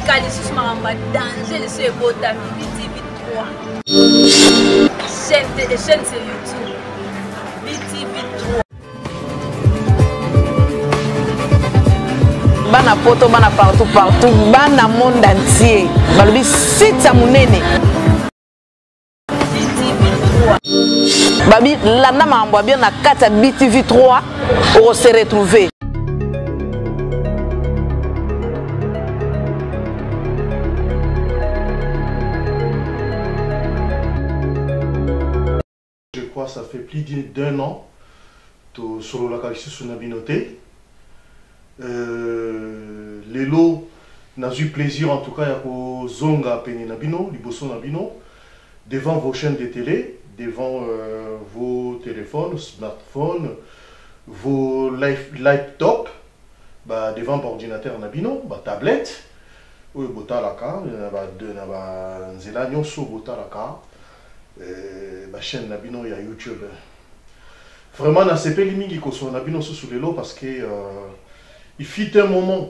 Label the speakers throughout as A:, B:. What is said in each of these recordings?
A: Kali sous ma danger le se bota BTV 3. Chaîne sur YouTube. BTV 3.
B: Bana poto, bana partout, bana monde entier. Balobi site à monene.
A: BTV 3.
B: Babi, landa mambo bien na kata BTV 3, on se retrouver.
C: Je crois que ça fait plus d'1 an sur la qualité sur la binoté. Les lots n'a eu plaisir en tout cas à zonga peine nabino, liboso nabino, devant vos chaînes de télé, devant vos téléphones, smartphones, vos laptops, bah, devant vos ordinateurs nabino, bah, tablettes, ou bota la car, nzela nyonso bota la car. Ma chaîne Nabino, il y a YouTube. Vraiment, na CP limingi ko so Nabino sur les lots parce que il fit un moment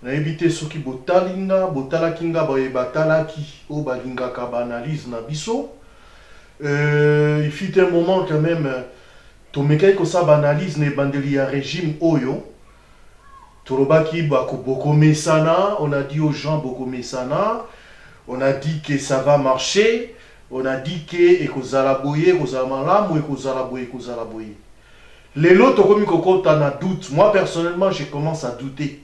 C: na éviter ceux qui botalinga, botalakinga batalaki o balinga ka analyse na biso. Il fit un moment quand même to mekai ko sa analyse ne bandeli ya régime oyo. Torobaki bako boko mesana, on a dit aux gens boko mesana, on a dit que ça va marcher. On a dit que ekozala boye, ekozala malamu, ekozala boye, ekozala boye. Les lots comme kokota na doute. Moi personnellement, je commence à douter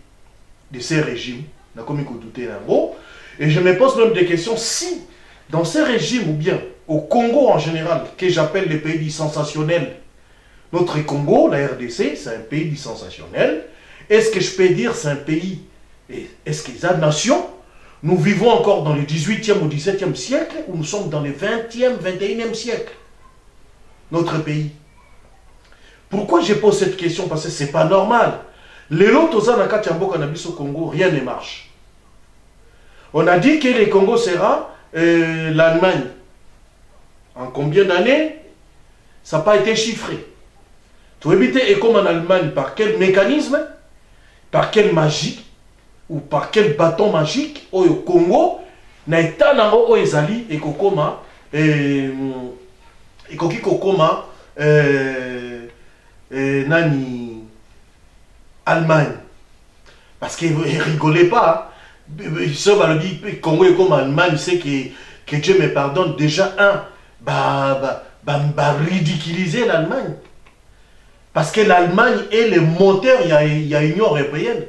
C: de ces régimes. Na comme douter là. Bon, et je me pose même des questions si dans ces régimes ou bien au Congo en général, que j'appelle les pays sensationnels. Notre Congo, la RDC, c'est un pays sensationnel. Est-ce que je peux dire c'est un pays, est-ce qu'il y a une nation? Nous vivons encore dans le 18e ou 17e siècle ou nous sommes dans le 20e, 21e siècle. Notre pays. Pourquoi je pose cette question? Parce que ce n'est pas normal. Les lots au Congo, rien ne marche. On a dit que le Congo sera l'Allemagne. En combien d'années? Ça n'a pas été chiffré. Tout éviter et comme en Allemagne, par quel mécanisme? Par quelle magie? Ou par quel bâton magique au Congo na état nango o ezali et kokoma ekoki kokoma nani Allemagne parce que rigolez pas ça va le dire Congo est comme Allemagne c'est que Dieu me pardonne déjà ridiculiser l'Allemagne parce que l'Allemagne est le moteur il y a Union européenne.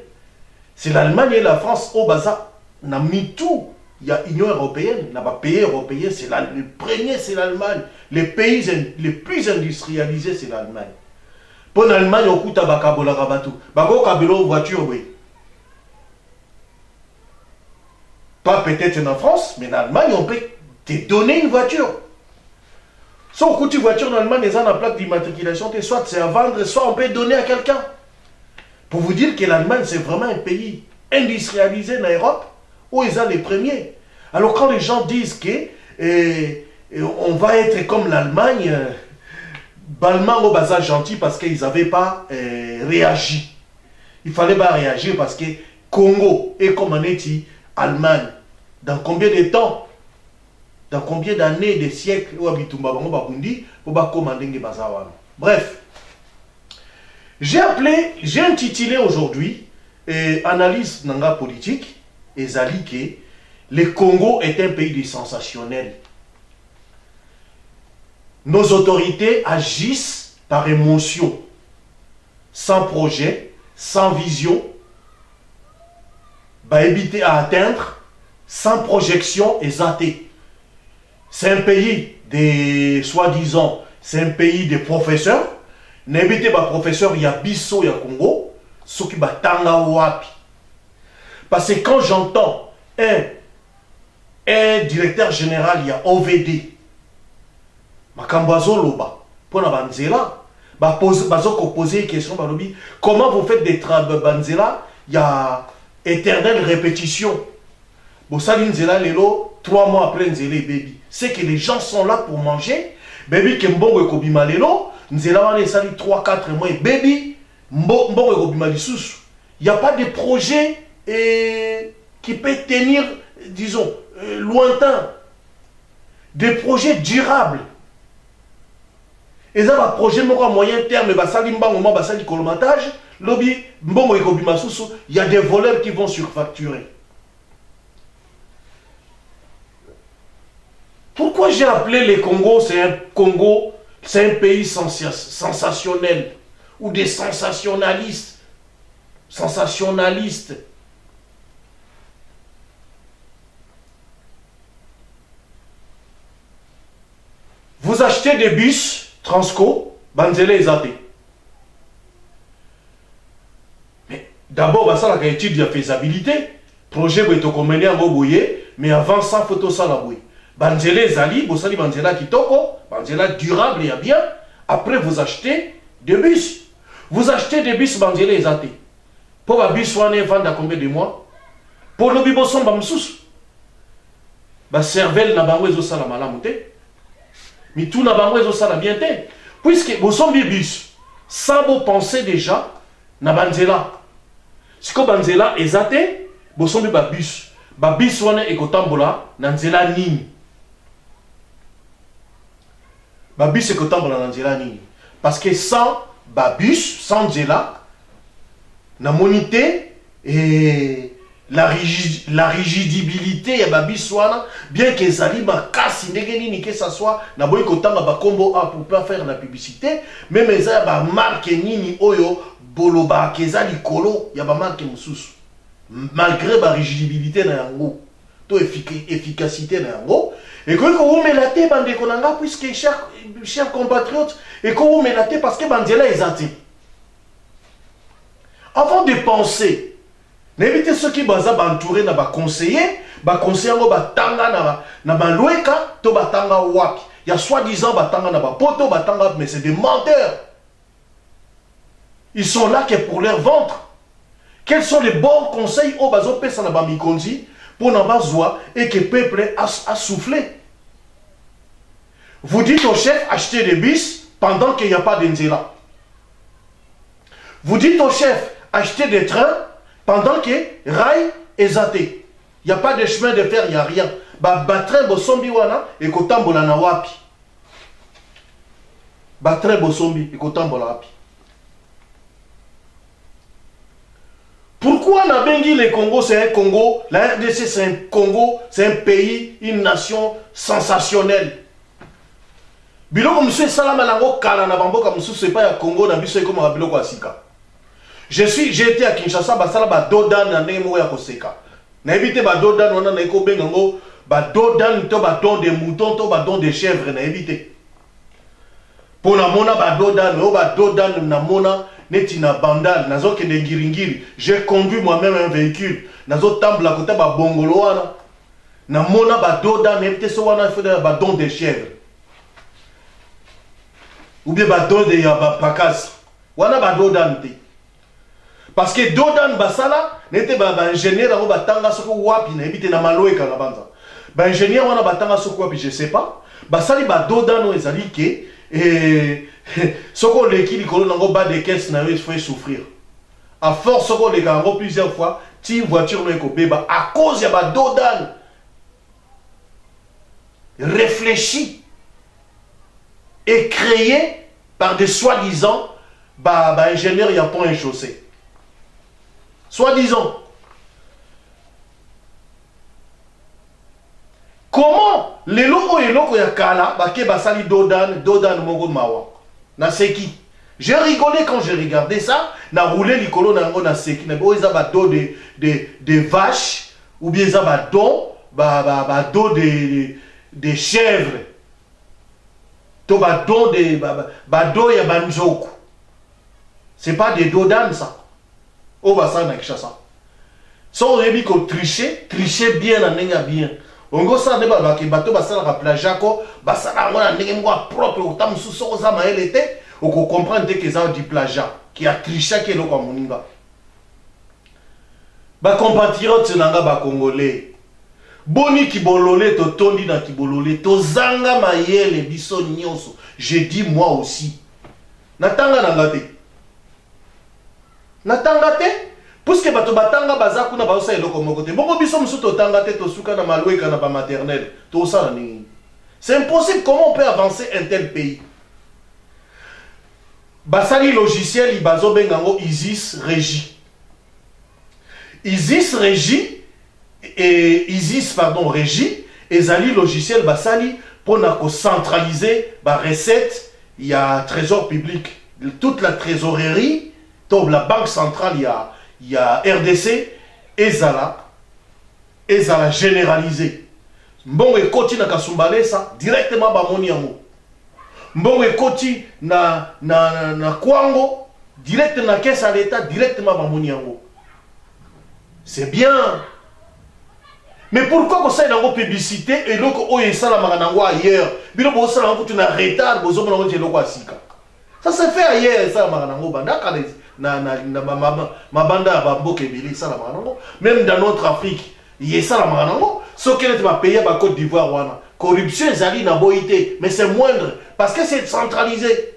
C: C'est l'Allemagne et la France au bazar. On a mis tout. Il y a l'Union européenne, il y a pays européens, c'est le premier, c'est l'Allemagne. Les pays les plus industrialisés, c'est l'Allemagne. Pour l'Allemagne, on coûte à Bakabola Rabatou. Bako Kabelo voiture, oui. Pas peut-être en France, mais en Allemagne, on peut te donner une voiture. Soit on coûte une voiture en Allemagne, ils ont la plaque d'immatriculation, soit c'est à vendre, soit on peut donner à quelqu'un. Pour vous dire que l'Allemagne, c'est vraiment un pays industrialisé en Europe, où ils ont les premiers. Alors quand les gens disent que on va être comme l'Allemagne, Balmain au bazar gentil parce qu'ils n'avaient pas réagi. Il fallait pas réagir parce que Congo est comme en Eti, Allemagne. Dans combien de temps? Dans combien d'années, des siècles, bref. J'ai intitulé aujourd'hui analyse nanga politique et zali que le Congo est un pays sensationnel. Nos autorités agissent par émotion, sans projet, sans vision, éviter à atteindre, sans projection et zaté. C'est un pays des soi-disant, c'est un pays des professeurs. N'ébité pas professeur, il y a Bisso, il y a Congo, ce qui va tanga wapi. Parce que quand j'entends un directeur général, il y a OVD, Makambazo Loba, pour la Banzela, poser une question, comment vous faites des travaux Banzela, il y a éternelle répétition. Bon, ça, Nzela, 3 mois après Nzela, baby. C'est que les gens sont là pour manger, baby, Kembongo et Kobima Lelo. Nzela wane sali 3-4 mois baby mbongo ekobima lisusu. Il n'y a pas de projet qui peut tenir, disons, lointain. Des projets durables. Et ça, un projet à moyen terme, il y a des voleurs qui vont surfacturer. Pourquoi j'ai appelé le Congo, c'est un pays sensationnel, ou des sensationnalistes. Vous achetez des bus, Transco, Banzele et Zate. Mais d'abord, ça, la étude de faisabilité. Projet va être commené en Boboye, mais avant ça, il faut ça la bouille. Banzele Zali, Bossali Banzela Kitoko, Banzela durable et bien. Après, vous achetez des bus. Vous achetez des bus Banzele et Zate. Pour un bus, on est vendu à combien de mois? Pour le bibosson, Bamsous. Ba cervelle na bango ezo sala malamu te. Mais tout na bango ezo sala bien te. Puisque boson bibus, sans vous penser déjà, na Banzela. Si ko Banzela ezate, boson bi babus. Babus wana ekotambola na nzela nini. Babus ekotambola na nzela nini. Parce que sans babus, sans nzela, na monité et la rigidibilité ya babus wana, bien que ezali makasi ndenge nini que ça soit, na boyi kotanga ba combo A pour pas faire la publicité, même eza ba marque nini oyo boloba kezali kolo ya ba marque mususu. Malgré la rigidibilité na yango, to efficacité na yango, et que vous mettez bande konanga puisque chers compatriotes, et que vous mettez parce que Banzela est athée. Avant de penser, n'évitez ceux qui sont entourés na ba conseiller ngo batanga na ba loeka to batanga wapi. Il y a soi-disant batanga na ba poto batanga, mais c'est des menteurs. Ils sont là que pour leur ventre. Quels sont les bons conseils au bazo pesa na ba mikonzi pour na bazwa et que le peuple a soufflé? Vous dites au chef acheter des bus pendant qu'il n'y a pas d'Nzela. Vous dites au chef acheter des trains pendant que rail est zaté. Il n'y a pas de chemin de fer, il n'y a rien. Train bosombi wana et kotambola na wapi. Train bosombi et kotambola wapi. Pourquoi na bengi le Congo c'est un Congo, la RDC c'est un Congo, c'est un pays, une nation sensationnelle. Biloko monsieur salama nango kala na bamboka monsieur c'est pas ya Congo na biso comme biloko asika. J'ai été à Kinshasa basala ba dodan na ndenge ya koseka. Na éviter ba dodan wana na eko bengango ba dodan to ba don de mouton to ba don de chèvre na éviter. Pour na mona ba dodan na mona neti na bandal nazo kende ngiringiri. J'ai conduit moi-même un véhicule nazo tambla kota ba bongolo wana. Na mona ba dodan na éviter so wana faut ba don de chèvre. Ou bien ba don de ya ba pakas. Wana ba dodan te. Parce que Dodan Basala n'était pas ingénieur dans Batanga Soko Wapi, n'habite na Maloeka na banza. Ingénieur wana Batanga Soko Wapi, je sais pas. Basali ba Dodan ezali ke et Soko leki likolo nango ba de caisse na yo faut souffrir. À force Soko le gango plusieurs fois, ti voiture no ekobeba à cause ya ba Dodan. Réfléchi et créé par des soi-disant ingénieurs y a point chaussée. Soi-disant. Comment les locaux et locaux ya kala bake basali dodan mongo mawa na seki. J'ai rigolé quand j'ai regardé ça, na roulé likolo na ngo na seki na bo eza ba do de vaches ou bien eza ba do do de chèvres. To ba do de do ya banjoko. C'est pas des dodan ça. Oh, bah ça, on ça. So, on a dit qu'on tricher bien, on a bien. On go ça, on a dit bateau, bah ça, on a plage, bah ça, on a dit propre, on a sous ça, on a été, on comprend que ça, on dit plage, qui a triché, qui est là, comme on y va. Bah, compatriotes, c'est un Congolais. Boni ki bolole, to tondi na ki bolole, to zanga mayele, biso nyonso. Je dis moi aussi. Natanga nangate. Natangate, puisque bato batanga baza kuna baosa eloko moko te bongo biso mosusu totanga te tosuka na malweka na bamaternel tosala nini. C'est impossible. Comment on peut avancer un tel pays? Basali logiciel ibazo bengango Isis Régie. Isis Régie et Isis pardon Régie ezali logiciel basali pour centraliser ba recette, il y a trésor public, toute la trésorerie, donc la banque centrale, il y a RDC ezala généralisé. Mbongo ekoti na Kasumbale ça directement ba moni yango. Mbongo ekoti na Kwango direct na caisse à l'état directement ba moni yango. C'est bien. Mais pourquoi vous savez dans publicité et donc oye sala maranango ailleurs. Bino bo sala ngo tu na retard bozo mona ngo telo kwa sika. Ça se fait ailleurs ça maranango banda kana na mabanda ba mboke bili sala maranango même dans notre Afrique. Il y a ça la maranango. Ce qui est payé à Côte d'Ivoire, wana. Corruption, zali na boité, mais c'est moindre parce que c'est centralisé.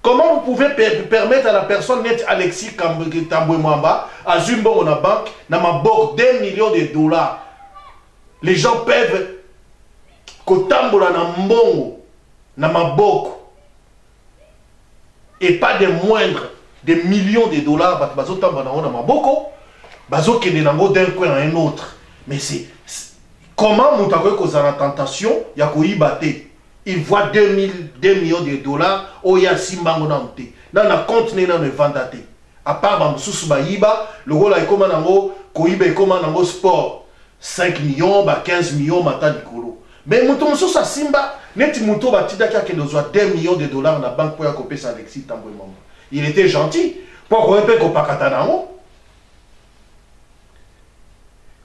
C: Comment vous pouvez permettre à la personne net Alexis Tamboué Mwamba, à Zumbo na banque, na ma banque 2 millions de dollars. Les gens peuvent kotambola na mbongo, na ma banque, et pas des moindres, des millions de dollars, bazo tambola na ma banque. Bazo kende nango d'un coin à un autre. Mais c'est comment Moutakoy cause la tentation ya koibate. Il voit 2 millions de dollars au ya simbango na mte. Dans la compte na ne vendate. À part ba mususu ba yiba, le rôle est comme nango koiba comme nango sport. 5 millions, ba 15 millions mata likolo. Mais muto mususu simba neti muto ba tidaki akende zo 2 millions de dollars na banque pour ya kopé sa Alexis Tamboué Mwamba. Il était gentil. Pourquoi on peut kopakata nango?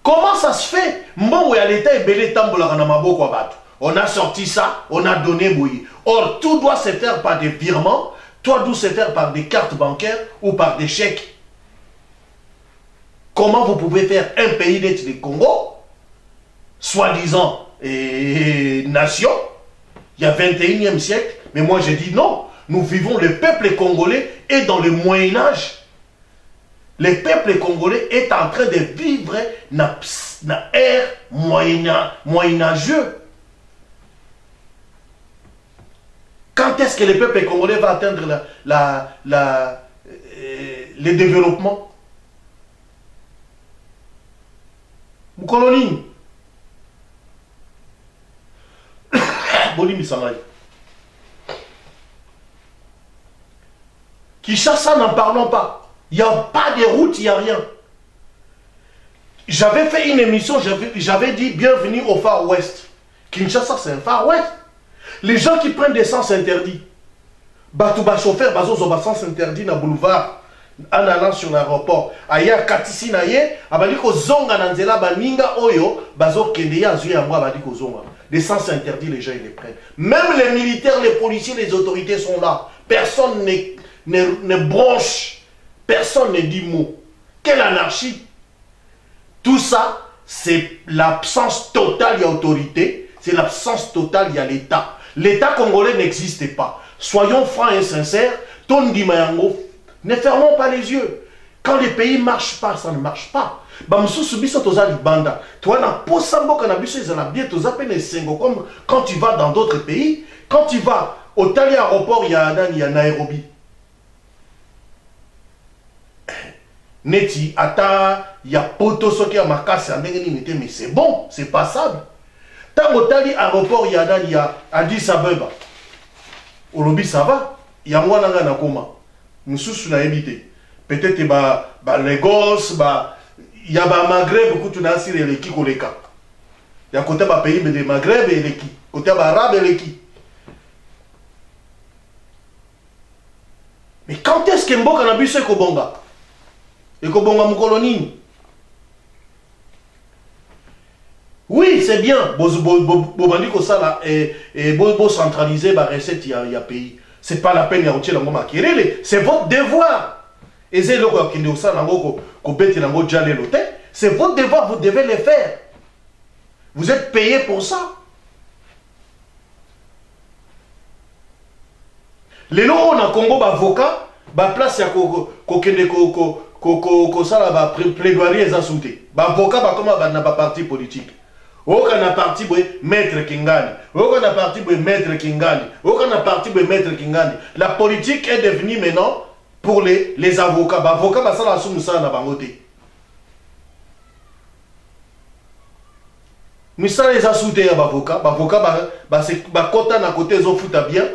C: Comment ça se fait? Mbongo ya l'état est belé tambola na maboko abatu. On a sorti ça, on a donné bouillie. Or, tout doit se faire par des virements, tout doit se faire par des cartes bancaires ou par des chèques. Comment vous pouvez faire un pays d'être le Congo, soi-disant nation, il y a 21e siècle, mais moi je dis non, nous vivons, le peuple congolais est dans le Moyen-Âge. Le peuple congolais est en train de vivre dans l'ère moyenâgeux. Quand est-ce que le peuple congolais va atteindre le développement? Moukoloni. Bolimi Samaï. Kinshasa, n'en parlons pas. Il n'y a pas de route, il n'y a rien. J'avais fait une émission, j'avais dit bienvenue au Far West. Kinshasa, c'est un Far West. Les gens qui prennent des sens interdits. Batouba chauffeur, bazo zoba sens interdit na boulevard. En allant sur l'aéroport. Aya katisi na ye, abali ko zonga na nzela baninga oyo, bazo kende ya zuye amwa abali ko zonga. Des sens interdits, les gens ils les prennent. Même les militaires, les policiers, les autorités sont là. Personne ne bronche. Personne ne dit mot. Quelle anarchie! Tout ça, c'est l'absence totale d'autorité, c'est l'absence totale de l'État. L'État congolais n'existe pas. Soyons francs et sincères, Tondi Mayango, ne fermons pas les yeux. Quand les pays ne marchent pas, ça ne marche pas. Comme quand tu vas dans d'autres pays, quand tu vas au Tali aéroport, il y a Nairobi. Neti, ata, il y a poto soki à ma casse, mais c'est bon, c'est passable. Tant au Tali aéroport, il y a Addis Abeba. Au lobby, ça va. Il y a moi na koma. Moussous na évité. Peut-être Lagos, il y a Maghreb, beaucoup de nasi les qui koleka. Il y a côté pays de Maghreb et les qui. Côté arabe et les qui. Mais quand est-ce que Mboka na biso ekobonga? Ekobonga mukoloni. Oui, c'est bien. Bobandi ko sala et bo centraliser ba recette il y a pays. C'est pas la peine de retirer la ngoma kirele, c'est votre devoir. Et c'est loko kinde o sala ngoko ko beti nango jale lote, c'est votre devoir, vous devez le faire. Vous êtes payé pour ça. Les lois on a Congo ba avocat, ba place ya ko kende ko kosala ba plaidoirie eza souté ba avocat ba koma ba na ba parti politique oka na parti boy maître Kingani oka na parti boy maître Kingani oka na parti boy maître Kingani. La politique est devenue maintenant pour les avocats ba avocat ba sala sumu sana na bango te misala eza souté ya ba avocat ba kota na côté zo futa bien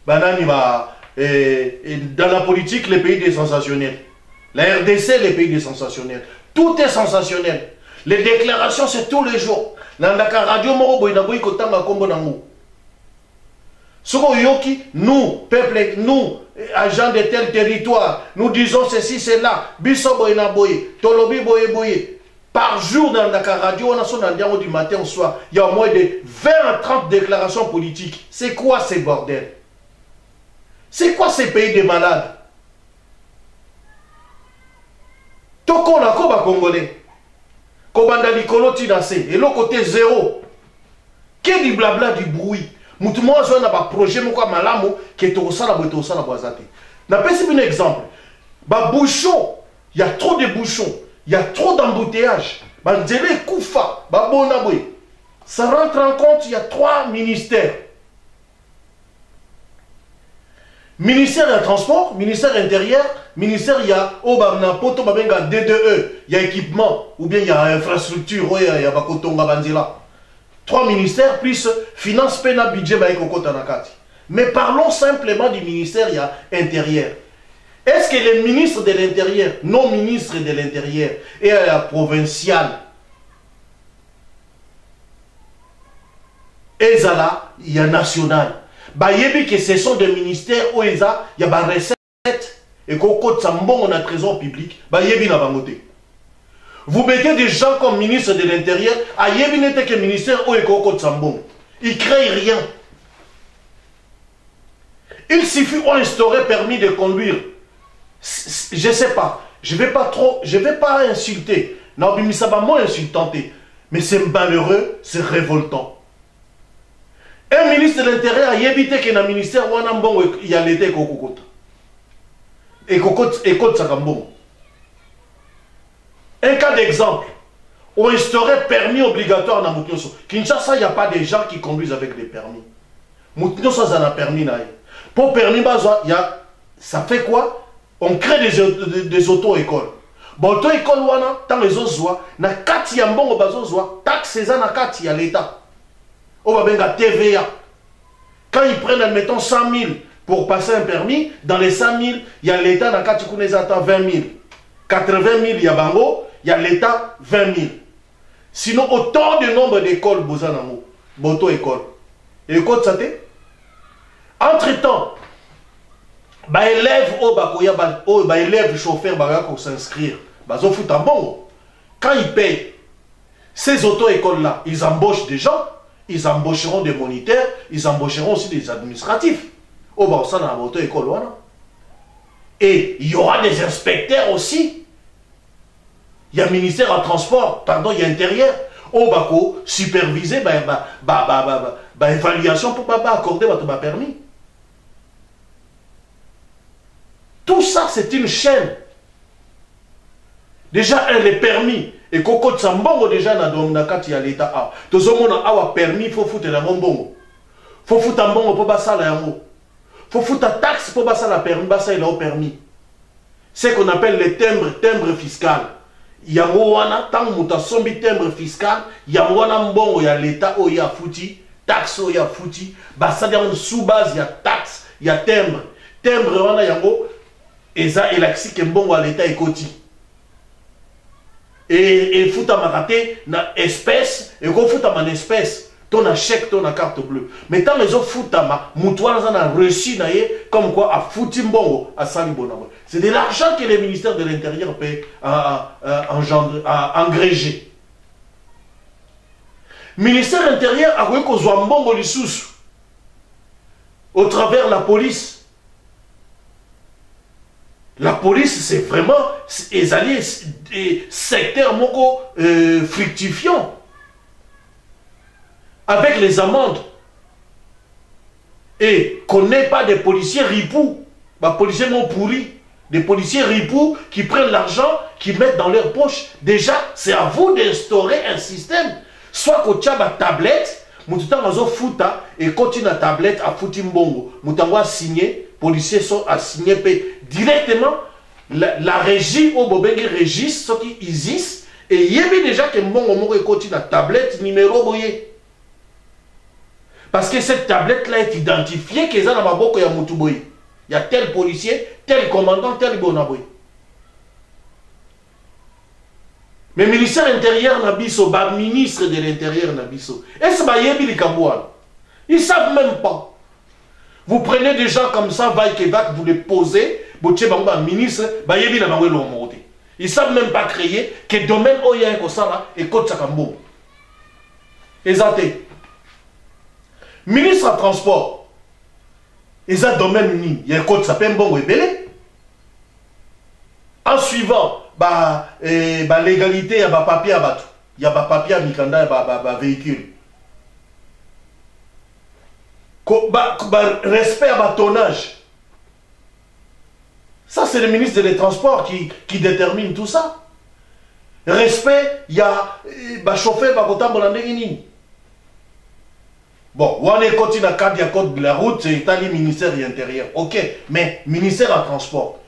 C: banani ba dans la politique les pays des sensationnels. La RDC, les pays des sensationnels. Tout est sensationnel. Les déclarations, c'est tous les jours. Dans la radio, nous, peuple, nous, agents de tel territoire, nous disons ceci, cela. Par jour, dans la radio, on a son du matin au soir. Il y a au moins de 20 à 30 déclarations politiques. C'est quoi ces bordels? C'est quoi ces pays de malades? Toko na ko ba congolais. Kobanda likolo tinase et le côté zéro. Que du blabla du bruit. Mutu mo zo na ba projet moko malamu ke to sala boazate. Na pesi un exemple. Ba bouchon, il y a trop de bouchons, il y a trop d'embouteillages. Ba nzele kufa, ba bona boy. Ça rentre en compte, il y a 3 ministères. Ministère des Transports, ministère intérieur, ministère il y a poto babenga DDE, il y a équipement ou bien il y a infrastructure, il y a bakotonga banzila. 3 ministères plus finance pena budget baikokota nakati. Mais parlons simplement du ministère il y a intérieur. Est-ce que les ministres de l'intérieur, non ministres de l'intérieur et à la provinciale et là il y a national. Bayebi que ce sont des ministères où il y a des recettes et qu'on compte ça bon on a trésor public. Bayebi na bangote. Vous mettez des gens comme ministre de l'intérieur, ayebi n'était que ministère où il compte ça bon. Ils créent rien. Il suffit d'instaurer permis de conduire. Je ne sais pas. Je vais pas insulter. Non, mais ça va moins insultanter. Mais c'est malheureux, c'est révoltant. Un ministre de l'Intérieur a évité que dans le ministère il y a l'été kokokota. Et kokot sakambon. Un cas d'exemple. On instaurait permis obligatoire dans Moutinoso. Kinshasa, il n'y a pas de gens qui conduisent avec des permis. Moutinoso, ça a permis. Pour permis, ça fait quoi? On crée des auto-écoles. Bon, auto-école, tant les autres, na kati ya mbongo bazo taxe na kati ya l'État. On va bien TVA. Quand ils prennent, admettons, 100 000 pour passer un permis, dans les 100 000, il y a l'État, dans le cas où ils attendent 20 000. 80 000, il y a Bango, il y a l'État, 20 000. Sinon, autant de nombre d'écoles, Bozanamo, Boto-école. Et écoute ça, entre-temps, élèves chauffeurs, pour s'inscrire, quand ils payent, ces auto-écoles-là, ils embauchent des gens. Ils embaucheront des moniteurs, ils embaucheront aussi des administratifs. Et il y aura des inspecteurs aussi. Il y a ministère en transport, pardon, il y a intérieur. Au bako, superviser, évaluation pour accorder votre permis. Tout ça, c'est une chaîne. Déjà, les permis. Et Koko Tsambongo déjà na kati ya l'État a. Tozomona awa permis faut foutre la mbongo. Faut foutre mbongo pour basala yango. Faut foutre taxe pour basala permis, basa il a permis. C'est qu'on appelle les timbres fiscal. Yango wana tant muta sombi timbre fiscal, yango wana mbongo ya l'État o ya fouti, taxe o ya fouti, basa ya sous base ya taxe, ya timbre. Timbre wana yango eza elaxi ke mbongo à l'État ekoti. Et fouta maraté na espèce et qu'on fouta man espèce ton a chèque ton a carte bleue mais tant les autres fouta ma moutoine ça a reçu naie comme quoi à fouti mbongo à salibonabo c'est de l'argent que les ministères de l'Intérieur paient à engréger. Ministère intérieur a voulu qu'on soit mbongo les sous au travers la police. La police, c'est vraiment des alliés, des secteurs moko fructifiants. Avec les amendes. Et qu'on n'ait pas des policiers ripoux. Les policiers non pourris. Des policiers ripoux qui prennent l'argent, qui mettent dans leur poche. Déjà, c'est à vous d'instaurer un système. Soit que tu as ma tablette, Moutoutan a fouta et continue la tablette à fouti mbongo. Moutango a signé, policiers sont à signer directement la régie au Bobengi Régis, ce qui existe. Et il y avait déjà que mbongo continue la tablette numéro boye. Parce que cette tablette-là est identifiée qu'ils ont dans ma boko ya Moutouboye. Il y a tel policier, tel commandant, tel bonaboye. Mais le ministère intérieur Nabiso, le ministre de l'intérieur Nabiso, est-ce que ils ne savent même pas. Vous prenez des gens comme ça, vous les posez, vous avez un ministre, ils ne savent même pas créer que le domaine où il y a un ça et côte Sakambo. Exacté. Ministre à transport, ils ont un domaine uni, il y a un code s'appelle bon et belé. En suivant, l'égalité, il y a un papier à battre. Il y a un papier à Mikanda, il y a un véhicule. Respect à tonnage. Ça, c'est le ministre des Transports qui détermine tout ça. Respect, il y a un chauffeur qui bon, on est continue à code de la route, c'est le ministère de l'Intérieur. Ok, mais ministère du Transport.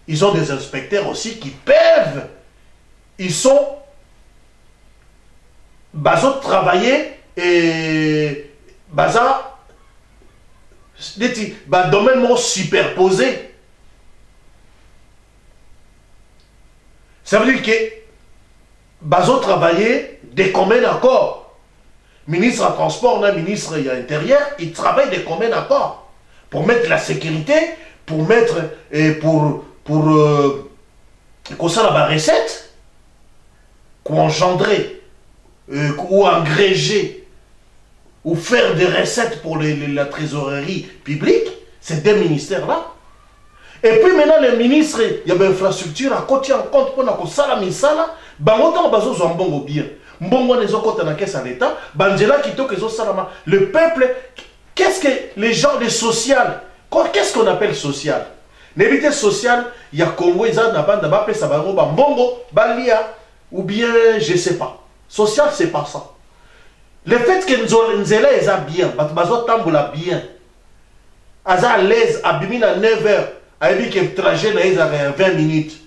C: Ils ont des inspecteurs aussi qui peuvent. Ils sont travailler et domaine superposé. Ça veut dire que travailler des communs accords. Ministre du Transport, ministre de l'Intérieur, ils travaillent des communs accords pour mettre la sécurité, pour mettre qu'on ça la recette, qu'on engendrer, ou engréger, ou faire des recettes pour la trésorerie publique, c'est des ministères-là. Et puis maintenant, les ministres, il y a une infrastructure à côté en compte pour que ça la misala, bien. Le peuple, qu'est-ce que les gens, les social, qu'est-ce qu'on appelle social? L'évité social, il y a Congo, ils ont mbongo, balia, ou bien, je ne sais pas. Social, c'est pas ça. Le fait que nous est bien, bien, à l'aise, à 9h, à que le trajet est 20 minutes.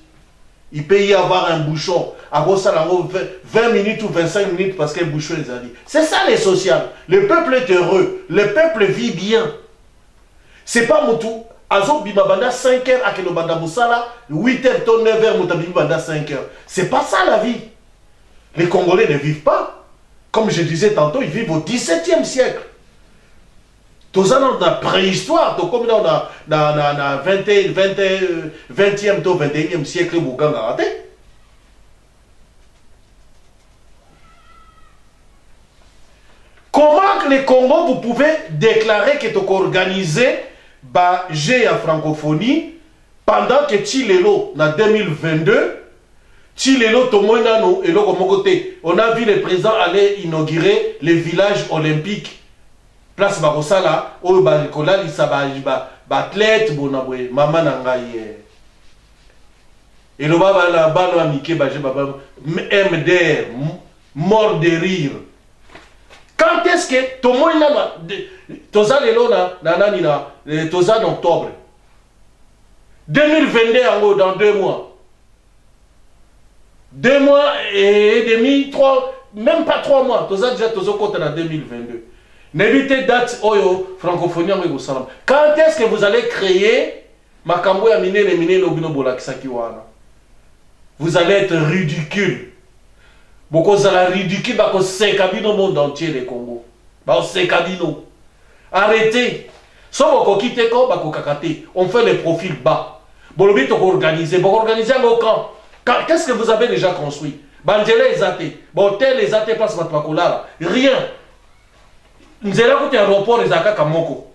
C: Il peut y avoir un bouchon, à 20 minutes ou 25 minutes parce que le bouchon les a dit. C'est ça les social. Le peuple est heureux, le peuple vit bien. C'est pas Moutou. Azo bimabanda 5h à Kelobanda Moussala, 8h, 9h, Moutabibanda 5h. C'est pas ça la vie. Les Congolais ne vivent pas. Comme je disais tantôt, ils vivent au XVIIe siècle. Tout ça dans la préhistoire, comme dans le 20e, 21e siècle, comment les Congo, vous pouvez déclarer que tu as organisé j'ai à francophonie pendant que Tilelo, en 2022, Tilelo, on a vu le président aller inaugurer les villages olympiques. Place Barosala, où Barikola, athlète, maman nangaye. Et le baba la balle amike, MDR, mort de rire. Quand est-ce que tout le monde Toza lelo na Toza en octobre 2022 dans 2 mois. 2 mois et demi, 3, même pas 3 mois. Toza déjà Tozo compte en 2022. N'évitez date oyo francophonie en salam. Quand est-ce que vous allez créer makambo ya mine le mine lobino bolakisaki wana? Vous allez être ridicule. Beaucoup de la ridicule parce que c'est cabino monde entier les Congo. C'est cabino. Arrêtez. Sauf qu'on quitte on fait les profils bas. Bolobi to organiser. Bon organiser au camp. Qu'est-ce que vous avez déjà construit? Bandela les athées. Bon tel les athées passe votre makola. Rien. Nous allons écouter un aéroport les Aka Kamoko.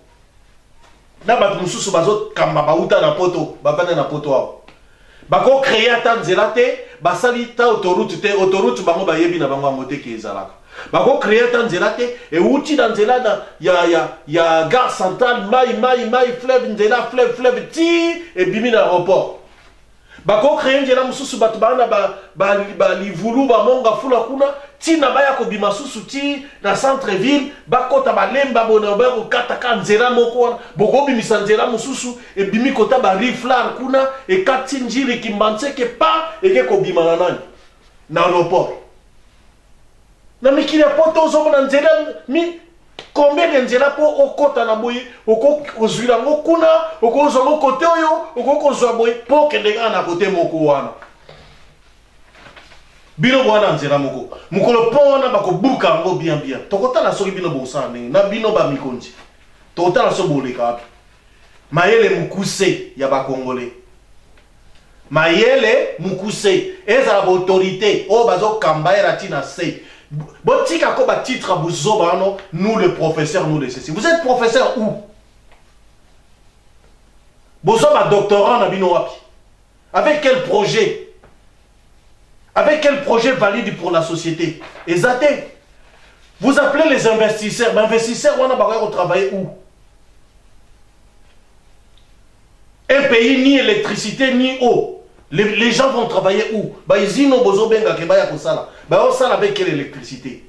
C: Là, nous sommes bazot Kamabauta na poto. Babana na poto. Bako créer tant zelate. Basali ta autoroute te autoroute bango bayebi na bango moté ki ezalaka. Bako créer tant zelate et outil dans zelana ya gare centrale mai fleuve nzela fleuve ti et bimi na aéroport. bako créer nzela mususu bato bana ba livulu ba monga fula kuna tina baya ko bima susu ti na centre ville bakota balemba bona ba ko kataka nzela moko wana boko bimisa nzela mususu e bimi kota ba riflar kuna e kati njiri kimbanse ke pa e ke ko bima na nani na aéroport na mikili ya poto ozo na nzela mi combien de nzela po okota na boyi oko ozwila ngo kuna oko ozo ngo kote oyo oko kozwa boyi po kendeka na kote moko wana bino bwana nzela moko mukolo po wana bakobuka ngo bien tokota na soki bino bosane na bino ba mikonzi tokota na so boleka mayele mukuse ya ba congolais mayele mukuse ezala ba autorité o bazo kambaira tina se botika ko ba titre buzoba no nous le professeur nous le ceci vous êtes professeur où bozoba doctorant na bino wapi avec quel projet valide pour la société exacté vous appelez les investisseurs mais investisseurs on a pas travailler où un pays ni électricité ni eau les gens vont travailler où bah ils ont besoin benga ke baya ko sala bah on sala avec quelle électricité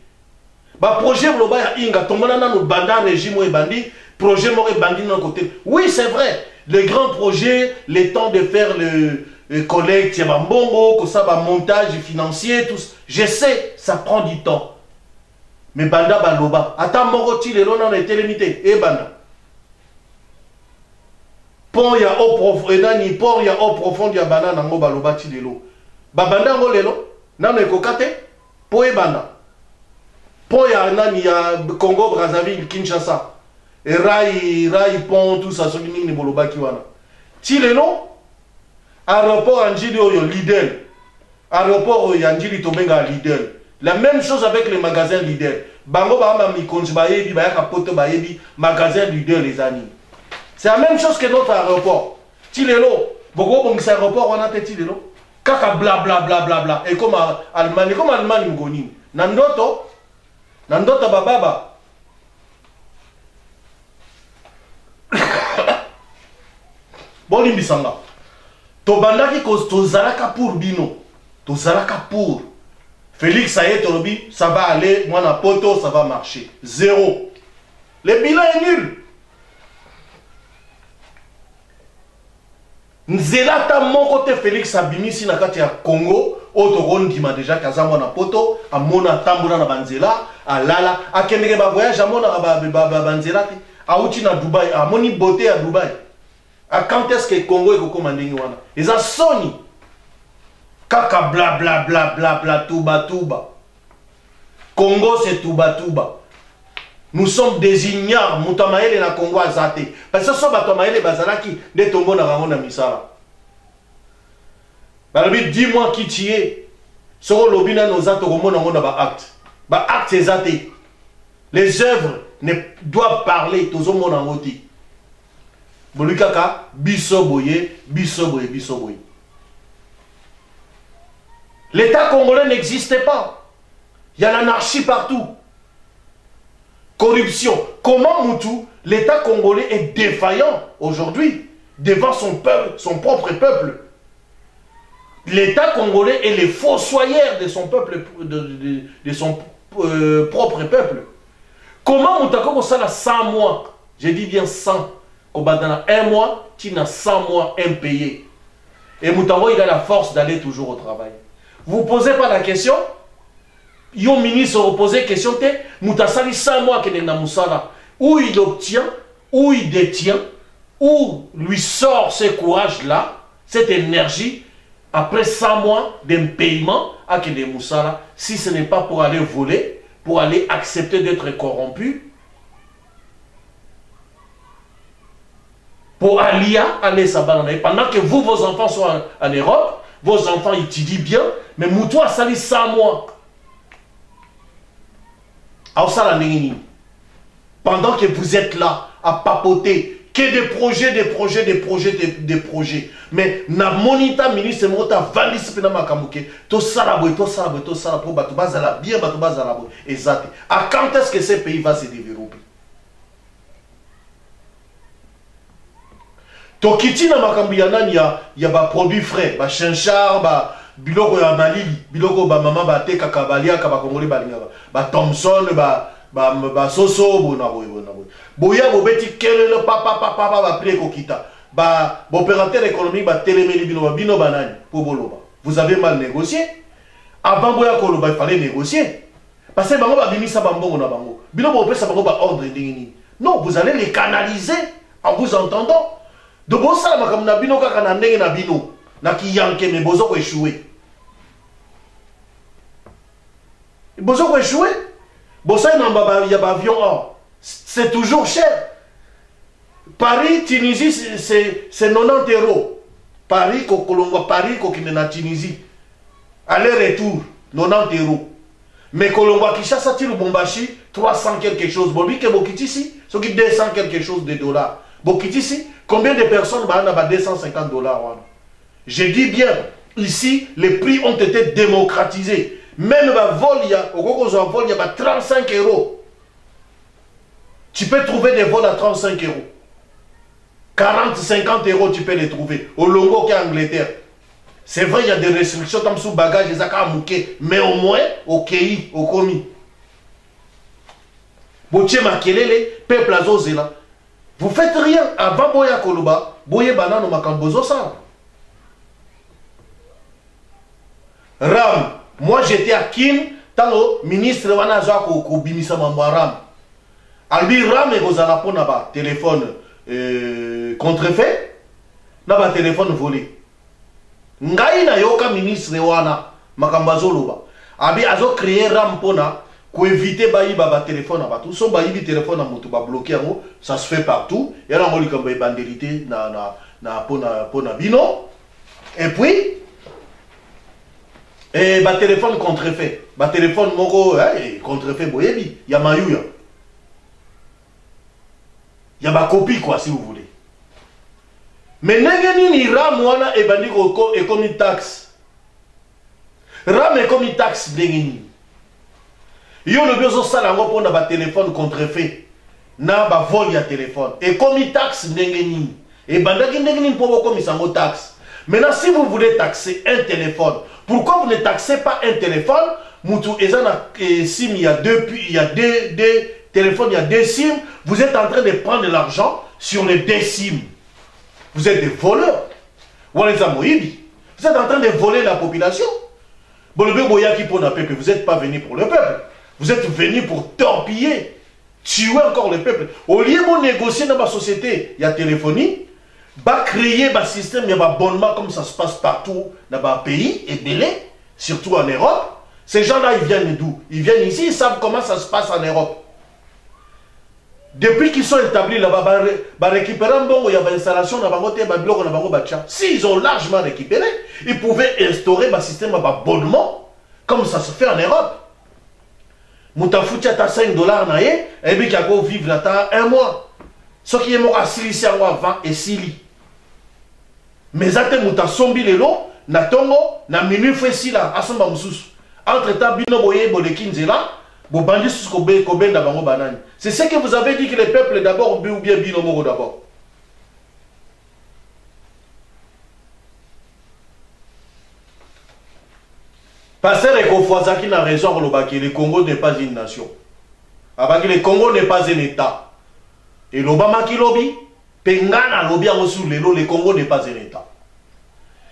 C: bah projet global ya inga tomona na no banda régime et bandi projet mo e bandi non côté oui c'est vrai les grands projets les temps de faire le collecte ya bambongo ko ça ba montage financier tout je sais ça prend du temps mais banda baloba ata moko ti lelo na été limité e banda pont ya au profond ya banana ngo baloba ti lelo babanda ngo lelo nano ekokate po e banda pont ya nani ya Congo Brazzaville Kinshasa et rai pont tout ça soki nini boloba ki wana ti lelo aéroport anjili oyo Lidl aéroport ya anjili tobenga Lidl la même chose avec les magasins Lidl bango ba ma mikonzi ba yebi ba yaka poto ba yebi magasin Lidl les amis. C'est la même chose que notre aéroport. Tilelo, beaucoup bon c'est aéroport on a Tilelo. Kaka bla bla bla bla bla. Et comme Allemagne ngoni. Nandoto bababa. Boni bisanga. To bandaki ko to zalaka pour bino. To zalaka pour. Félix Saye Tolobi, ça va aller, moi na poto ça va marcher. Zéro. Le bilan est nul. Nzelata mon côté Félix Abimisi na kati ya Congo otokondima déjà kazamwa na poto amona tambula na banzela alala akendeke ba voyage amona ba banzela ti auti na Dubai amoni beauté à Dubai a quand est-ce que Congo ekokoma ndenge wana eza soni kaka bla bla bla bla bla tuba Congo c'est tuba nous sommes des ignares mutamaele na Congo azate parce que so batamaele bazalaki de tombo na rango na misala balobi dis-moi qui tu es soko lobina nos actes komona ngona ba acte ezate les œuvres ne doivent parler tozo mona ngoti bolikaka biso boye l'État congolais n'existait pas, il y a l'anarchie partout. Corruption. Comment Moutou, l'État congolais est défaillant aujourd'hui devant son peuple, son propre peuple. L'État congolais est le fossoyeur de son peuple, de son propre peuple. Comment Moutako ça 100 mois, je dis bien 100, au Badana 1 mois, tu n'as 100 mois impayés. Et Moutako il a la force d'aller toujours au travail. Vous ne posez pas la question. Yon ministre reposait question te Moutasali 100 mois qu'il est dans Moussala où il obtient, où il détient, où lui sort ce courage là, cette énergie après 100 mois d'impayement à Kende Moussala, si ce n'est pas pour aller voler, pour aller accepter d'être corrompu, pour aller s'abandonner pendant que vous, vos enfants sont en Europe, vos enfants étudient bien, mais Moutou a sali 100 mois. Pendant que vous êtes là à papoter, que des projets. Mais na monita ministre mota valise pena makambuke, to salaboy pour batu bazala bien batu bazala boy. Exact. À quand est-ce que ce pays va se développer? Tokiti na makambu ya nani ya ba produits frais, ba chinchard, ba biloko ya malili, biloko ba mama ba te kakabalia ka ba kongoli ba linga ba Thompson ba soso bona bona. Boya bobeti kelele papa ba prix kokita. Ba opérateur économique ba télémeli bino banani pour boloba. Vous avez mal négocié. Avant boya koloba il fallait négocier. Parce que bango ba bimisa bambongo na bango. Bino bo pesa bango ba ordre ndingini. Non, vous allez les canaliser en vous entendant. De bon ça, comme na bino kaka na ndenge na bino, na ki yanke mais bozo ko échouer. Bozo ko échouer. Bossa na ba ya ba avion or. C'est toujours cher. Paris Tunisie c'est 90 €. Paris ko Kolongo Paris ko kine na Tunisie. Aller retour 90 €. Mais Kolongo Kinshasa ti Lubumbashi 300 quelque chose. Bobi ke bokiti ici, so ki 200 quelque chose de dollars. Bokiti ici, combien de personnes bah, 250 $? Je dis bien, ici, les prix ont été démocratisés. Même le vol, il y a 35 €. Tu peux trouver des vols à 35 €. 40, 50 € tu peux les trouver. Au Longo qui est Angleterre. C'est vrai, il y a des restrictions comme sous bagage, mais au moins, au Kei, au Komi. Botier Makelele, peuple azozela. Vous faites rien avant Boya Koluba, Boye Banano Makambozo ça. Ram, moi j'étais à Kin, tant le ministre Wanaza Kobimisa Mamwaram. Albi Ram et Rosala Ponaba, téléphone contrefait, naba téléphone volé. Ngai na yoka ministre Wana Makambazo Loba. Abi azo créé Ram Pona. Pour éviter baï baba téléphone à batou, son baï téléphone à moto ba bloqué en ça se fait partout. Et là on lui comme bandérité na pona bino. Et puis ba téléphone contrefait, ba téléphone moko contrefait boyebi, ya mayuya. Ya ba copie quoi si vous voulez. Mais n'engeni ni ram wana e bandi ko et comme une taxe. Ram et comme une taxe n'engeni. Yo le besoin ça là pour na ba téléphone contrefait na ba vol ya téléphone et comme il taxe ndengeni et bandaki ndengeni pour comme ça taxe. Maintenant si vous voulez taxer un téléphone, pourquoi vous ne taxez pas un téléphone? Moutou ezana sim il y a deux téléphones, il y a deux SIM, vous êtes en train de prendre de l'argent sur les deux SIM. Vous êtes des voleurs. Vous êtes en train de voler la population. Bon le boyaki pour le peuple, vous n'êtes pas venu pour le peuple. Vous êtes venus pour torpiller, tuer encore le peuple. Au lieu de négocier dans ma société, il y a téléphonie, bah créer un système, il y a un abonnement comme ça se passe partout dans un pays, et belé, surtout en Europe. Ces gens-là, ils viennent d'où? Ils viennent ici, ils savent comment ça se passe en Europe. Depuis qu'ils sont établis là-bas, récupérer un bon, il y a une installation dans le s'ils ont largement récupéré, ils pouvaient instaurer un système d'abonnement, comme ça se fait en Europe. Moutafouti à 5 $, et puis qu'il faut vivre là un mois. Ce qui est mort à Sili, avant et Sili. Mais ça, Mouta sombi les lots, na tongo, na minu fesi là, à son bamsous. Entre temps, bino boye, bolekinzela, bo bandi sous koben da bango banani. C'est ce que vous avez dit que le peuple d'abord, ou bien bino moro d'abord. Pasteur Ekofouazaki n'a raison que le Congo n'est pas une nation. Avant que le Congo n'est pas un État. Et l'Obama qui lobby, Pengana lobby a reçu le Congo n'est pas un État.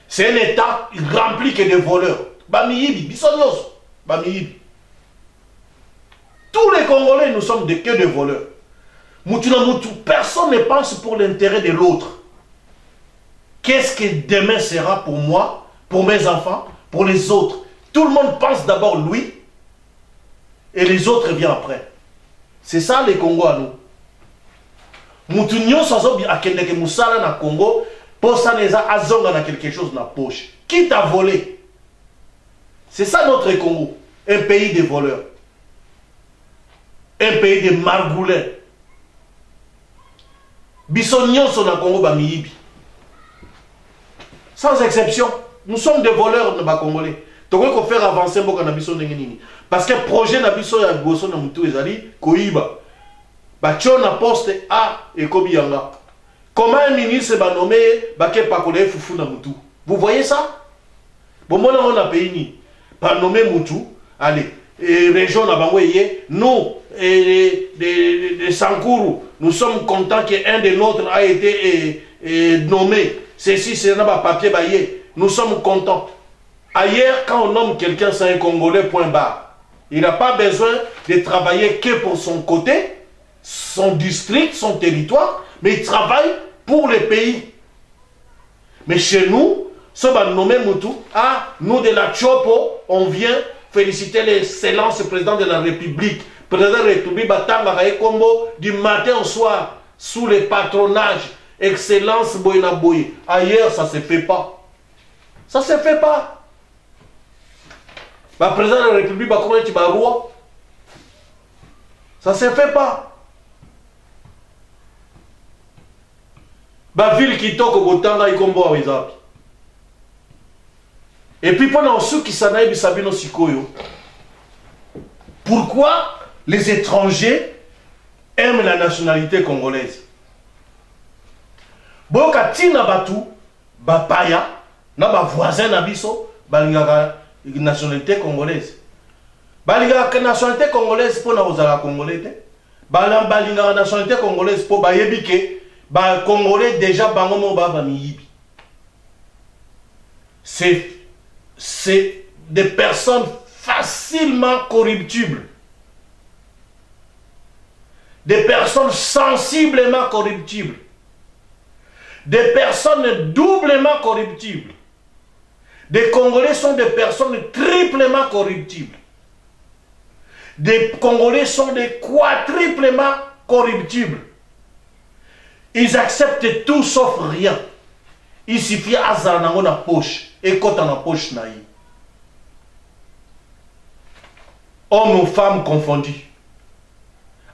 C: C'est un État rempli que de voleurs. Bamiyibi, Bissonios, Bamiyibi. Tous les Congolais, nous sommes que des voleurs. Personne ne pense pour l'intérêt de l'autre. Qu'est-ce que demain sera pour moi, pour mes enfants, pour les autres? Tout le monde pense d'abord lui et les autres viennent après. C'est ça les Congo à nous. Moutounio sans à Kendeke Moussala na Congo, pour ça les azonga na quelque chose dans la poche. Qui t'a volé? C'est ça notre Congo. Un pays de voleurs. Un pays de margoulins. Bissonion sont na Congo Bamiyibi. Sans exception. Nous sommes des voleurs de Congolais. Donc il faut faire avancer parce que le projet Nabiso ya Boso na mutu ezali koiba. Bacho na poste A et Kobiyanga. Comment un ministre va nommer Baké Pakole Foufou Namoutou? Vous voyez ça? Bon, moi, on a pays pas nommé Moutou. Allez, région Nabangoye, nous, de Sankourou, nous sommes contents qu'un des nôtres a été nommé. Ceci, c'est un papier baillé. Nous sommes contents. Ailleurs, quand on nomme quelqu'un, c'est un Congolais, point barre. Il n'a pas besoin de travailler que pour son côté, son district, son territoire, mais il travaille pour le pays. Mais chez nous, ce va nommer Moutou, nous de la Chopo, on vient féliciter l'excellence président de la République. Président de la République, du matin au soir, sous le patronage, excellence Boyna Boye. Ailleurs, ça ne se fait pas. Ça ne se fait pas. Le président de la République, comment tu vas roi? Ça ne se fait pas. La ville qui toque au Botanga, il combo avec ça. Et puis pendant ceux qui s'en aillent, Sabino Sikoyo, pourquoi les étrangers aiment la nationalité congolaise? Boka tina batu, bapaya, na ba voisin na biso, balingaka nationalité congolaise. Balingaka nationalité congolaise pour na ozala congolais te. Balingaka nationalité congolaise pour bayebike, ba congolais déjà bangomo ba miyibi. C'est des personnes facilement corruptibles. Des personnes sensiblement corruptibles. Des personnes doublement corruptibles. Des Congolais sont des personnes triplement corruptibles. Des Congolais sont des quadruplement corruptibles. Ils acceptent tout sauf rien. Il suffit à Zanango na poche. Et quand on a poche naï. Hommes ou femmes confondus.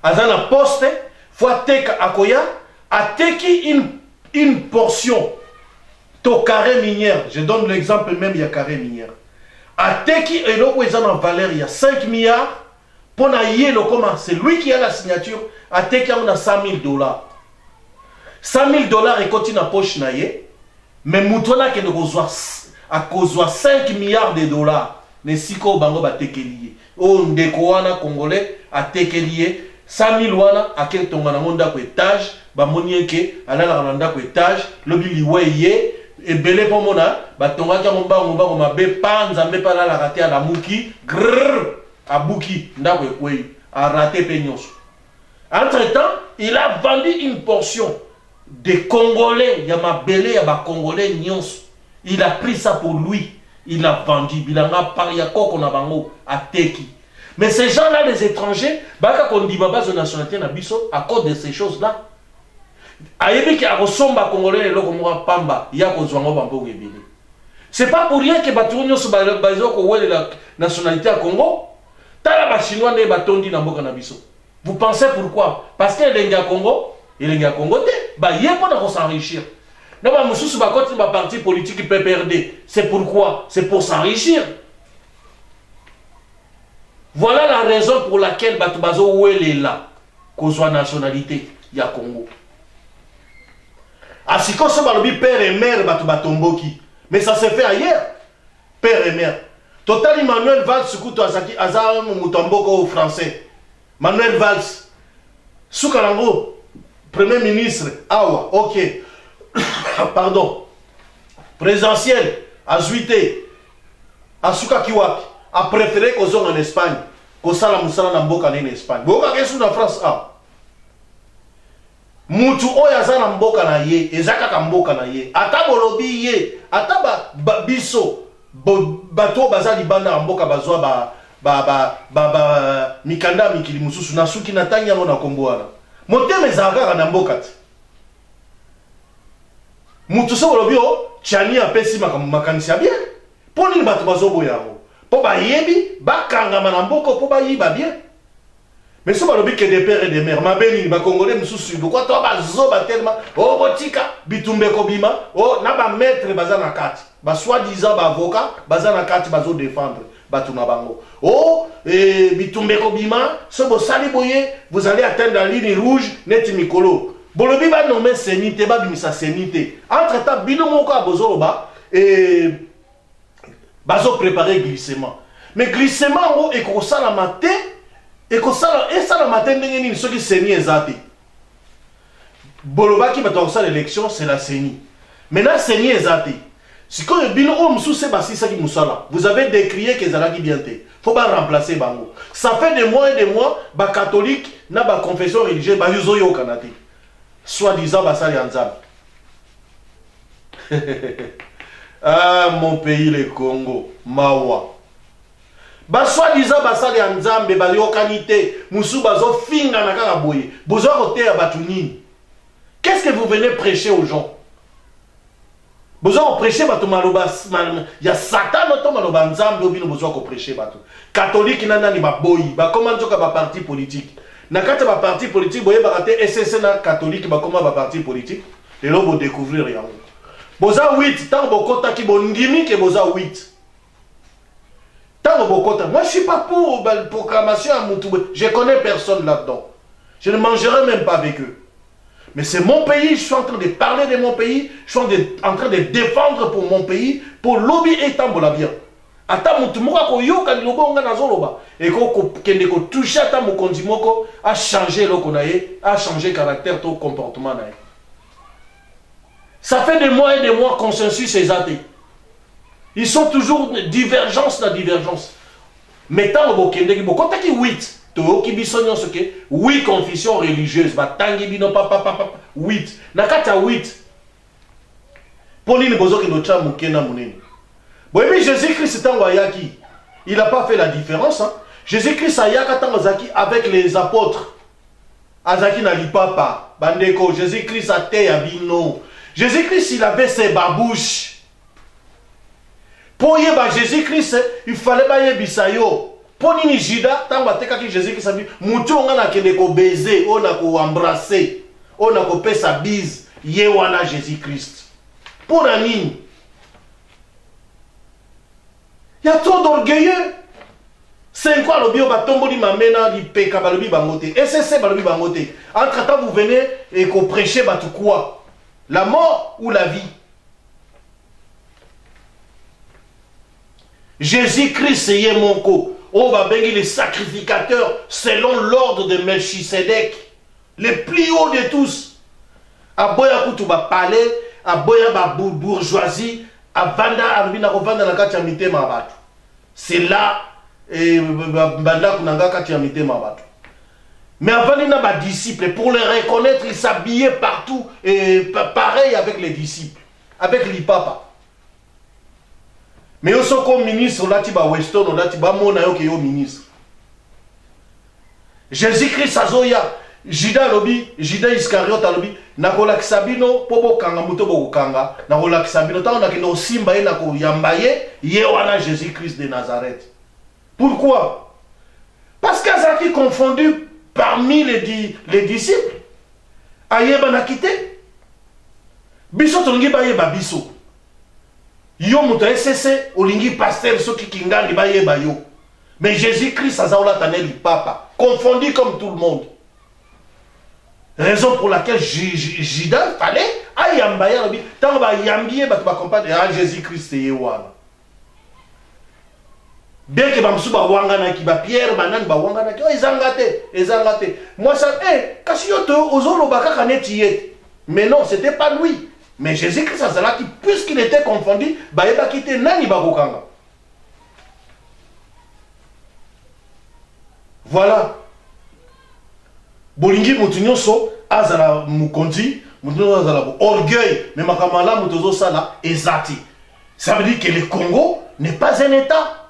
C: Azana poste, faut teka akoya, a teki une portion. To carré minière. Je donne l'exemple même, il y a carré minière. A teki et là où ils ont en valeur, il y a 5 milliards. Pour na yelo comment, c'est lui qui a la signature. A teki on a 100 000 $. 100 000 $, et continue à poche naïe. Mais moutona qui a cause 5 milliards de dollars. Ne siko bango ba tekeliye. O ndeko wana congolais a tekeliye 100 000 wana a quel tongana monda ko étage ba monieke alala randa ko étage lobi liweye e belé pomona ba tonga ka mbango mabe panza me pala la raté à la muki grrr abuki ndako ekwe a raté peñoso. Entre-temps, il a vendu une portion des Congolais, yama belé ya ba Congolais nyonso. Il a pris ça pour lui. Il a vendu. Il a pari à Kokonabango, à Teki. Mais ces gens-là, les étrangers, baka qu'on dit baba de nationalité na biso à cause de ces choses-là. Ayebi ki akosomba Congolais le lokomoa pamba, ya kozwango bambo gebele. C'est pas pour rien que batunyo so bazo ko wele la nationalité à Congo. Tala ba chinois ne batondi na mboka na biso. Vous pensez pourquoi? Parce que les gars Congo, les gars Congo te ba yebo na ko s'enrichir. Non, mais parti politique PPRD. C'est pourquoi? C'est pour s'enrichir. Voilà la raison pour laquelle Batubazo où elle est là. Qu'on soit nationalité, il y a Congo. A si qu'on se parle père et mère Batubatomboki. Mais ça se fait ailleurs. Père et mère. Total Emmanuel Valls, Sukuto Azaki, Azam Mutamboko au français. Manuel Valls. Soukalango, Premier ministre. Awa, ok. Pardon, présidentiel, à Zuité, à Soukakiwak, a préféré qu'on soit en Espagne, qu'on soit en Espagne. Boka qu'est-ce en France a. Mutu oyaza na mboka na ye, ezaka ka mboka na ye. Ata bolobi ye, ata biso, bato baza libanda na mboka bazwa mikanda mikili mususu na suki na tanya na komboana. Moteme ezaka na mboka ti. Mutu so bolobio chani apesi makanisi ya bien. Po nini bato bazobo yango? Po ba yebi bakanga manamboko po ba yiba bien. Mais so balobi que des pères et des mères mabeni ba congolais mususu pourquoi to bazoba tellement oh botika bitumbe ko bima oh na ba maître bazana kati ba soi-disant ba avocat bazana kati bazo défendre bato na bango oh bitumbe ko bima so bo sali boye vous allez atteindre la ligne rouge net mikolo bolobi ba nommé sénité ba bimisa sénité entre temps bino moko a bozoloba et bazo préparer glissement mais glissement o eko sala maté eko sala et sala maté ndenge nini soki séni ezati boloba ki bato sala l'élection c'est la séni maintenant séni ezati sikoyo bino o msuse basisa ki musala vous avez décrié que ezalaki bien te faut pas remplacer bango ça fait des mois et des mois ba catholique na ba confession religieuse ba yuzo yo kanate soi-disant basali Nzambe. Ah mon pays le Congo mawa ba soi-disant basali Nzambe ba yokanité musu bazo finga na kaka boye bozo côté ya batu nini. Qu'est-ce que vous venez prêcher aux gens? Bozo prêcher batu maloba ya Satan no to maloba Nzambe obino bozo ko prêcher batu catholique nana ni ba boyi ba comment nzoka ba parti politique. Na kati ba parti politique boye ba raté SSC na catholique ba comment ba parti politique et là vous découvrir rien. Boza 8 tant bokota ki bondimi ke boza 8. Tant bokota moi je suis pas pour la proclamation à Moutoubé. Je connais personne là-dedans. Je ne mangerai même pas avec eux. Mais c'est mon pays, je suis en train de parler de mon pays, je suis en train de défendre pour mon pays, pour lobby et tambola bien. Ata mutu moko ko yoka liloba nga nazoloba et ko kende ko toucher ata mokonzi moko a changer loko na ye a changer caractère to comportement na ye. Ça fait des mois et des mois consensus exaté. Ils sont toujours divergence na divergence. Mais tant bo kende ki bo kotaki 8 to ki bisonyo ce que 8 confessions religieuses ba tangi bino papa 8 na kata 8 Pauline bozo ki no cha mukena munene. Oui, mais Jésus-Christ il n'a pas fait la différence. Hein. Jésus-Christ avec les apôtres. Azaki na lipapa. Bandeko, Jésus-Christ a té abino. Jésus-Christ, il avait ses babouches. Pour y avoir Jésus-Christ, il fallait pas y bisayo. Pour ni Jida, tant que Jésus-Christ a dit, moutou on a kende ko baiser, on a ko embrasser, on a ko payer sa bise, yewana Jésus-Christ. Pour la ligne. Il y a trop d'orgueilleux. C'est quoi le bio batombo di mamena di peka balobi bangote. Et c'est balobi bangote. Entre temps vous venez et qu'on prêchez batou quoi? La mort ou la vie? Jésus-Christ c'est Yemonko. On va bénir les sacrificateurs selon l'ordre de Melchisedec. Les plus hauts de tous. Aboya kutu ba palais, aboya ba bourgeoisie. C'est là mais avant il y a des disciples pour les reconnaître ils s'habillaient partout et pareil avec les disciples avec les papas mais aussi comme ministre on a dit Weston on a dit ministre Jésus-Christ azoya Judas lobi, Judas Iscariote lobi, nakola kisabino pobo kanga muto boko kanga, nakola kisabino ta on a kino simba ye nako yambaye ye wana Jésus-Christ de Nazareth. Pourquoi? Parce qu'Azaki confondu parmi les disciples. Ayeba na quitté. Biso tongi baye ba biso. Yo muto SSC olingi pasteur soki kingali baye ba yo. Mais Jésus-Christ azaola taneli papa, confondu comme tout le monde. Raison pour laquelle Judas fallait ayambaye tant ba yambiye ba compagnie à Jésus-Christ et wana. Bien que bamsuba wangana ki ba Pierre banani ba wangana ki ezangate. Moi ça kasi yo to ozolo baka kaneti yet. Mais non, c'était pas lui. Mais Jésus-Christ azala qui puisqu'il était confondu, ba yeba kité nani ba kokanga. Voilà. Bolingi mutunyoso azala mukonzi, mutunyoso azala orgueil, mais makamala mutozo sala ezati. Ça veut dire que le Congo n'est pas un État.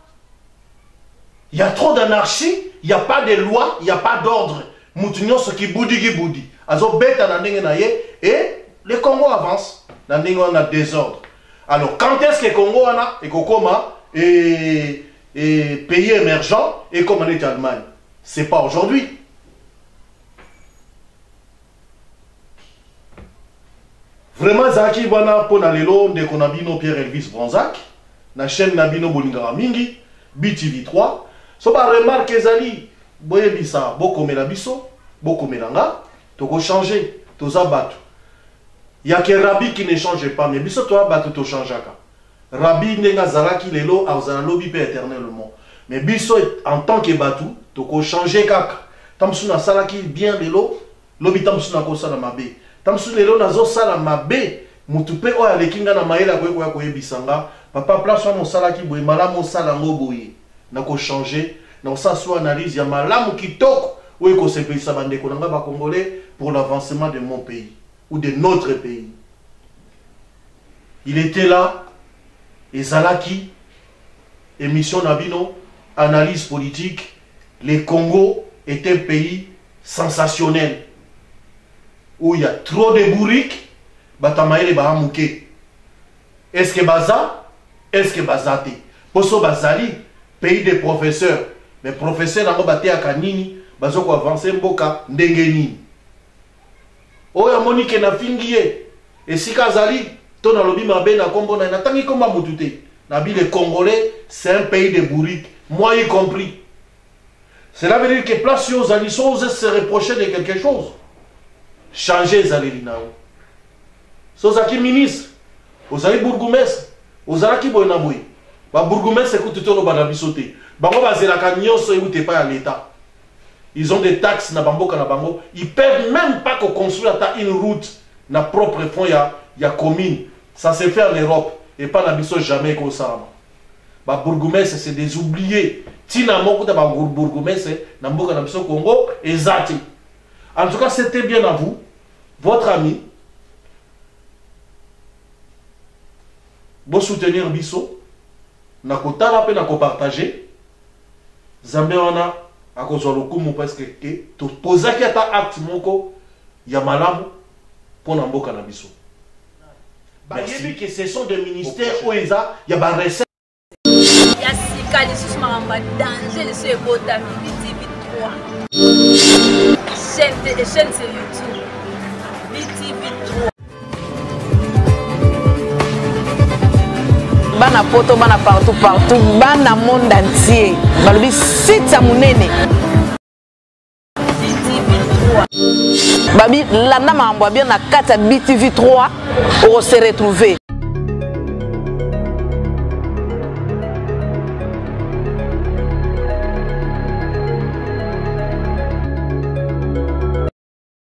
C: Il y a trop d'anarchie, il n'y a pas de loi, il n'y a pas d'ordre. Mutunyoso qui boudi. Azo beta na ndenge na ye et le Congo avance. Na ndenge on a désordre. Alors quand est-ce que le Congo a et kokoma et pays émergent et comme en est Allemagne? C'est pas aujourd'hui. Vraiment, Zaki Wana Ponalelo, de Konabino Pierre Elvis Bronzac, na chaîne Nabino Bolingara Mingi, BTV3, so ba remarque Zali, Boye Bisa, Boko Melabiso, Boko Melanga, Toko changer. toza bato. Il y a que Rabbi qui ne change pas, mais biso toi bato to changeaka. Rabbi nenga zalaki lelo azala lobi pe éternellement. Mais biso en tant que bato to ko changer kaka. Tamsu na salaki bien lelo, lobi tamsu na ko sala mabe. Tamsu lelo na zo sala mabe, mutu pe o alekinga na maela ko ko yebisanga. Papa place mon salaki boye malamu sala ngo boye. Na ko changer, na sa so analyse ya malamu kitoko ou ko se pesa bande ko nga ba congolais pour l'avancement de mon pays ou de notre pays. Il était là et Zalaki émission Nabino analyse politique. Le Congo est un pays sensationnel où il y a trop de bourriques. Batamaele Bahamouké. Est-ce que Baza? Est-ce que Bazate? Poso Bazali, pays des professeurs. Mais professeurs n'ont pas à Kanini, Bazoko avancé Mboka, Ndengeni. Oya Monique na fingié. Et si Kazali, ton alobi mabe na kombo na tangi komba mutute. Nabi les Congolais, c'est un pays de bourriques, moi y compris. Cela veut dire que place aux alissons se reprocher de quelque chose. Changer Zalelinao. Sozaki ministre, Ozali bourgmestre, Ozalaki boinaboui. Ba bourgmestre écoute tout le banabisoté. Bango bazelaka nyonso écoute pas à l'État. Ils ont des taxes na bamboka na bango. Ils peuvent même pas construire une route na propre fonds ya commune. Ça se fait en Europe et pas na biso jamais comme ça. Ba bourgmestre c'est des oubliés. Tina moko ta ba bourgmestre na mboka na biso Congo ezati. En tout cas, c'était bien à vous, votre ami. Bon soutenir biso na kotala pe na ko partager zambe wana akozwa lokumu parce que to posaki ata acte moko ya malamu pona mboka na biso. Bayebi que ce sont des ministères où il y a ba recette
A: ya sika lisusu makambo danger liso ebotami BTV3 chaîne sur YouTube BTV3.
B: Bana poto, bana partout, bana monde entier. Balobi site munene.
A: BTV3.
B: Babi landa mambo bien na kata BTV3 on se retrouver.